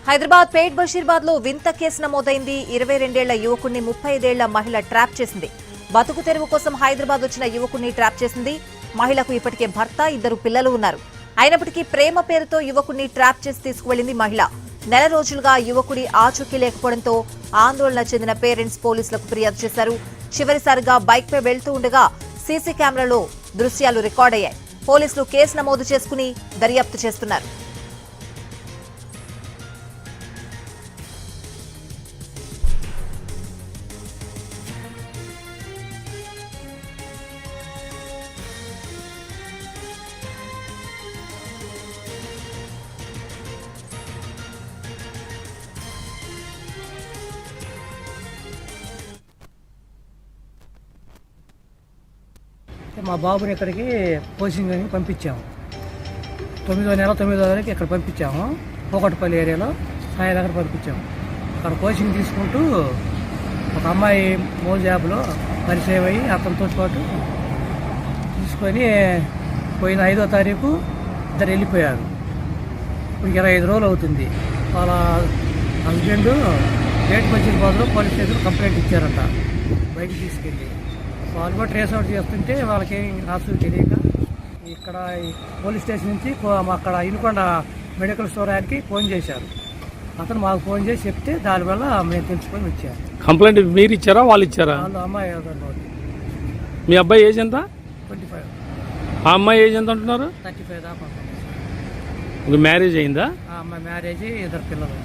హైదరాబాద్ పేట్ బషీర్బాద్ లో వింత కేసు నమోదైంది. 22 ఏళ్ల యువకుడిని 35 ఏళ్ల మహిళ ట్రాప్ చేసింది. బతుకు తెరువు కోసం హైదరాబాద్ వచ్చిన యువకుడిని ట్రాప్ చేసింది. మహిళకు ఇప్పటికే భర్త, 2 పిల్లలు ఉన్నారు. అయినప్పటికీ ప్రేమ పేరుతో యువకుడిని ట్రాప్ చేసి తీసుకువెళ్లింది మహిళ. నెల రోజులుగా యువకుడి ఆచూకీ లేకపోవడంతో ఆందోళన చెందిన పేరెంట్స్ పోలీసులకు ఫిర్యాదు చేశారు. చివరిసారిగా బైక్ పై వెళ్తూ ఉండగా సీసీ కెమెరాలో దృశ్యాలు రికార్డయ్యాయి. పోలీసులు కేసు నమోదు చేసుకుని దర్యాప్తు చేస్తున్నారు. మా బాబుని ఇక్కడికి కోచింగ్ పంపించాము. 9వ నెల 9వ తారీఖు ఇక్కడ పంపించాము. పోకట్పల్లి ఏరియాలో సాయి దగ్గర పంపించాము. అక్కడ కోచింగ్ తీసుకుంటూ ఒక అమ్మాయి మోజ్ యాప్లో పరిచయం అయ్యి అతనితో పాటు తీసుకొని పోయిన 5వ తారీఖు ఇద్దరు వెళ్ళిపోయారు. ఇప్పుడు 25 రోజులు అవుతుంది. వాళ్ళ హస్బెండ్ పేట్ బషీర్బాద్లో పోలీస్ స్టేషన్ కంప్లైంట్ ఇచ్చారంట. బైక్ తీసుకెళ్ళి వాళ్ళు కూడా ట్రేస్ అవుట్ చేస్తుంటే వాళ్ళకి రాసు తెలియక ఇక్కడ పోలీస్ స్టేషన్ నుంచి అక్కడ ఇనుకొండ మెడికల్ స్టోర్ ఆయనకి ఫోన్ చేశారు. అతను మాకు ఫోన్ చేసి చెప్తే దానివల్ల మేము తెలుసుకొని వచ్చారు. కంప్లైంట్ మీరు ఇచ్చారా వాళ్ళు ఇచ్చారా? వాళ్ళు అమ్మాయి. మీ అబ్బాయి ఏజ్ ఎంత? 25. ఆ అమ్మాయి ఏజ్ ఎంత అంటున్నారు? 35 దాకా. మ్యారేజ్ అయిందా? ఆ అమ్మాయి మ్యారేజ్, 2 పిల్లలు.